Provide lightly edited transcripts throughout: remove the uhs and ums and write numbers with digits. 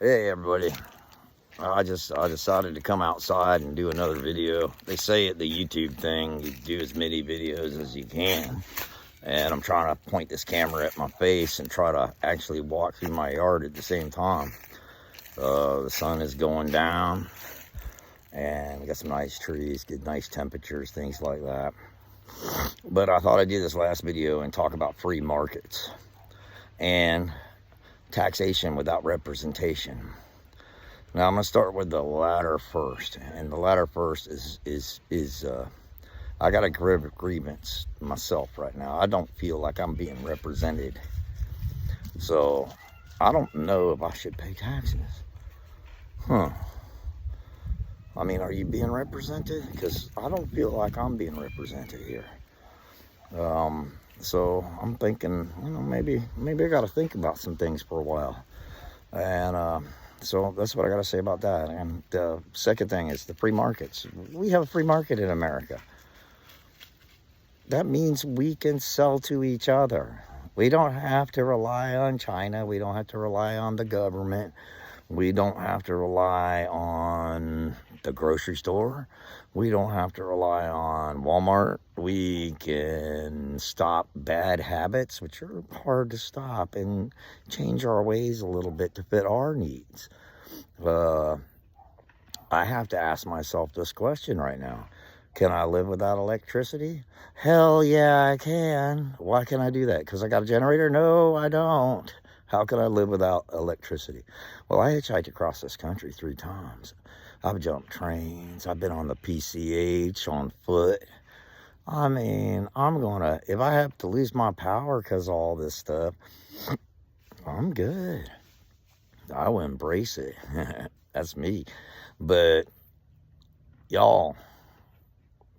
Hey everybody, I decided to come outside and do another video. They say at the YouTube thing, you do as many videos as you can. And I'm trying to point this camera at my face and try to actually walk through my yard at the same time. The sun is going down and we got some nice trees, good nice temperatures, things like that. But I thought I'd do this last video and talk about free markets and taxation without representation. Now I'm going to start with the latter first, and the latter first is I got a grievance myself right now. I don't feel like I'm being represented, so I don't know if I should pay taxes. I mean, are you being represented? Because I don't feel like I'm being represented here. So I'm thinking, maybe I got to think about some things for a while. And so that's what I got to say about that. And the second thing is the free markets. We have a free market in America. That means we can sell to each other. We don't have to rely on China. We don't have to rely on the government. We don't have to rely on the grocery store. We don't have to rely on Walmart. We can stop bad habits, which are hard to stop, and change our ways a little bit to fit our needs. I have to ask myself this question right now. Can I live without electricity? Hell yeah, I can. Why can I do that? Because I got a generator? No, I don't. How can I live without electricity? Well, I hitchhiked across this country 3 times. I've jumped trains. I've been on the PCH on foot. I mean, if I have to lose my power because of all this stuff, I'm good. I will embrace it. That's me. But y'all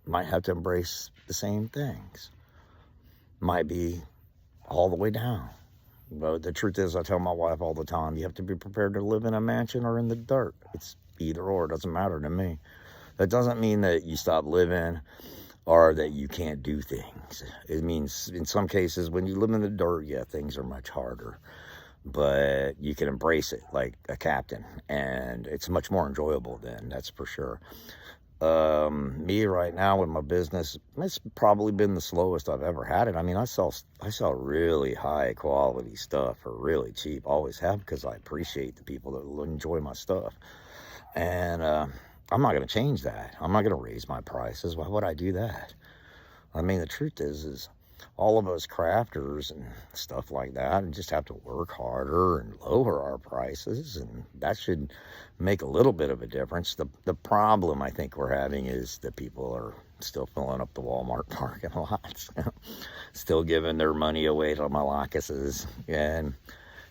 might have to embrace the same things. Might be all the way down. But the truth is, I tell my wife all the time, you have to be prepared to live in a mansion or in the dirt. It's either or. It doesn't matter to me. That doesn't mean that you stop living or that you can't do things. It means in some cases when you live in the dirt, yeah, things are much harder. But you can embrace it like a captain. And it's much more enjoyable then, that's for sure. Me right now with my business, it's probably been the slowest I've ever had it. I mean, I sell really high quality stuff for really cheap. Always have, because I appreciate the people that will enjoy my stuff. And I'm not going to change that. I'm not going to raise my prices. Why would I do that? I mean, the truth is all of us crafters and stuff like that just have to work harder and lower our prices, and that should make a little bit of a difference. The problem I think we're having is that people are still filling up the Walmart parking lots, still giving their money away to malakuses, and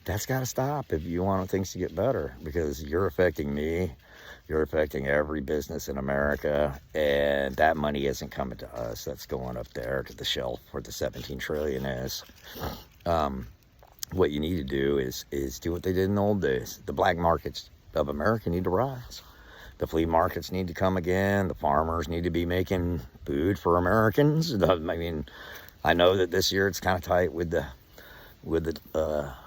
that's got to stop if you want things to get better, because you're affecting me. You're affecting every business in America, and that money isn't coming to us. That's going up there to the shelf where the 17 trillion is. What you need to do is do what they did in the old days. The black markets of America need to rise. The flea markets need to come again. The farmers need to be making food for Americans. I mean, I know that this year it's kind of tight with the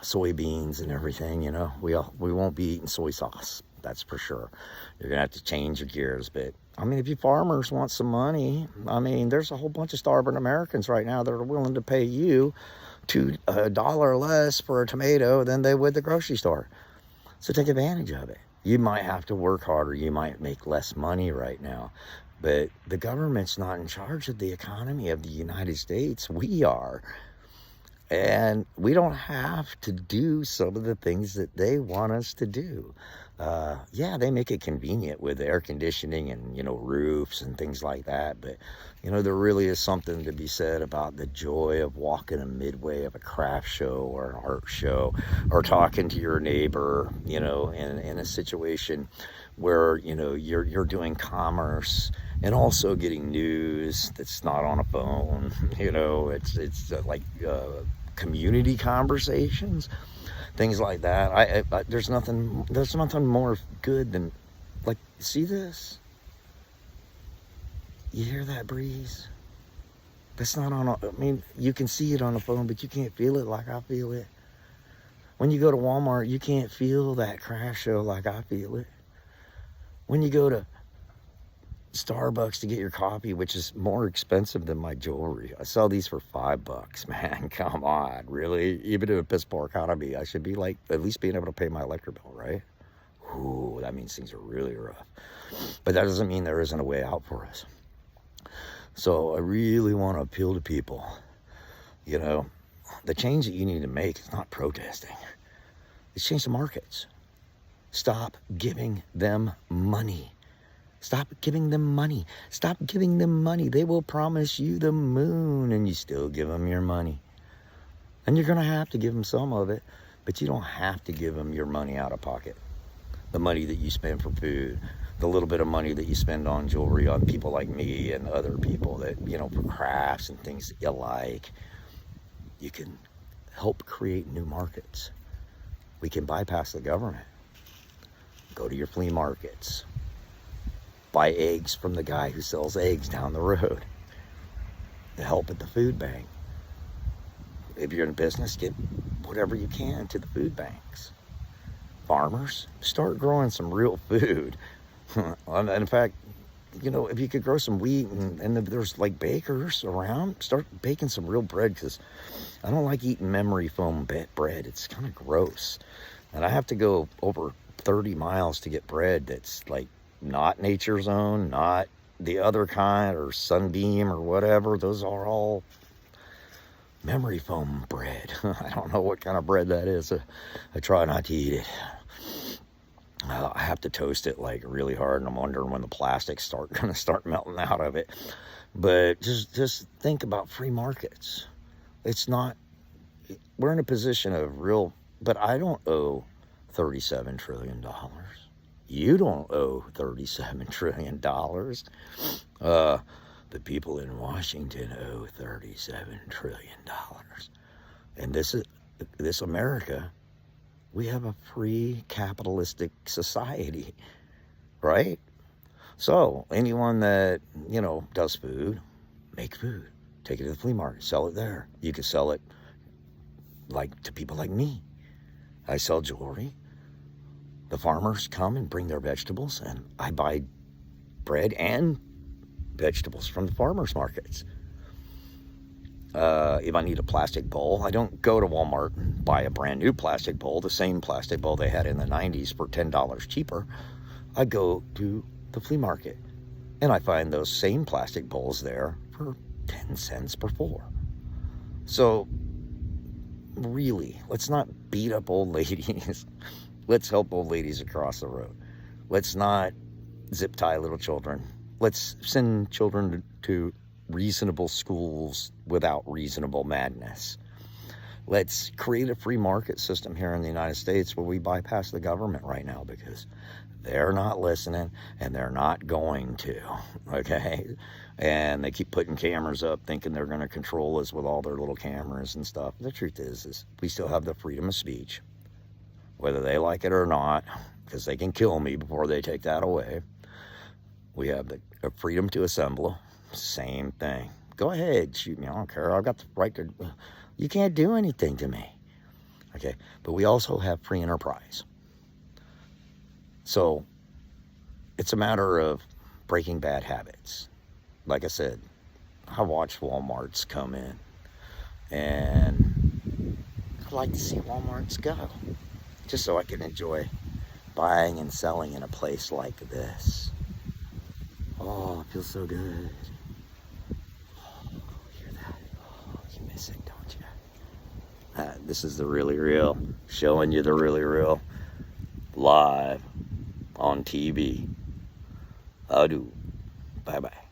soybeans and everything. We won't be eating soy sauce. That's for sure. You're going to have to change your gears. But, I mean, if you farmers want some money, I mean, there's a whole bunch of starving Americans right now that are willing to pay you $2 less for a tomato than they would the grocery store. So take advantage of it. You might have to work harder. You might make less money right now. But the government's not in charge of the economy of the United States. We are. And we don't have to do some of the things that they want us to do. Yeah, they make it convenient with air conditioning and, roofs and things like that. But, there really is something to be said about the joy of walking a midway of a craft show or an art show, or talking to your neighbor, in a situation where, you're doing commerce and also getting news that's not on a phone. It's like community conversations, things like that. There's nothing more good than, like, see this? You hear that breeze? That's not on I mean, you can see it on the phone, but you can't feel it like I feel it. When you go to Walmart, you can't feel that crash show like I feel it. When you go to Starbucks to get your coffee, which is more expensive than my jewelry. I sell these for $5, man. Come on, really? Even in a piss poor economy, I should be like at least being able to pay my electric bill, right? Ooh, that means things are really rough. But that doesn't mean there isn't a way out for us. So I really want to appeal to people. You know, the change that you need to make is not protesting. It's change the markets. Stop giving them money. Stop giving them money. Stop giving them money. They will promise you the moon and you still give them your money. And you're going to have to give them some of it, but you don't have to give them your money out of pocket. The money that you spend for food, the little bit of money that you spend on jewelry, on people like me and other people that, you know, for crafts and things that you like. You can help create new markets. We can bypass the government. Go to your flea markets. Buy eggs from the guy who sells eggs down the road. To help at the food bank. If you're in business, get whatever you can to the food banks. Farmers, start growing some real food. In fact, you know, if you could grow some wheat and if there's like bakers around, start baking some real bread, because I don't like eating memory foam bread. It's kind of gross. And I have to go over 30 miles to get bread that's like not Nature's Own, not the other kind, or Sunbeam or whatever. Those are all memory foam bread. I don't know what kind of bread that is. I try not to eat it. I have to toast it like really hard, and I'm wondering when the plastics gonna start melting out of it. But just think about free markets. It's not, we're in a position of real, but I don't owe $37 trillion. You don't owe $37 trillion. The people in Washington owe $37 trillion. And this America, we have a free capitalistic society, right? So anyone that, you know, does food, make food. Take it to the flea market, sell it there. You can sell it like to people like me. I sell jewelry. The farmers come and bring their vegetables, and I buy bread and vegetables from the farmers markets. If I need a plastic bowl, I don't go to Walmart and buy a brand new plastic bowl, the same plastic bowl they had in the 90s for $10 cheaper. I go to the flea market, and I find those same plastic bowls there for 10 cents per four. So really, let's not beat up old ladies. Let's help old ladies across the road. Let's not zip tie little children. Let's send children to reasonable schools without reasonable madness. Let's create a free market system here in the United States where we bypass the government right now, because they're not listening and they're not going to, okay? And they keep putting cameras up thinking they're going to control us with all their little cameras and stuff. The truth is we still have the freedom of speech, whether they like it or not, because they can kill me before they take that away. We have the freedom to assemble. Same thing. Go ahead, shoot me. I don't care. I've got the right to. You can't do anything to me. Okay. But we also have free enterprise. So it's a matter of breaking bad habits. Like I said, I watch Walmarts come in, and I'd like to see Walmarts go, just so I can enjoy buying and selling in a place like this. Oh, it feels so good. Oh, hear that? Oh, you miss it, don't you? This is the really real, showing you the really real, live on TV. Adieu. Bye-bye.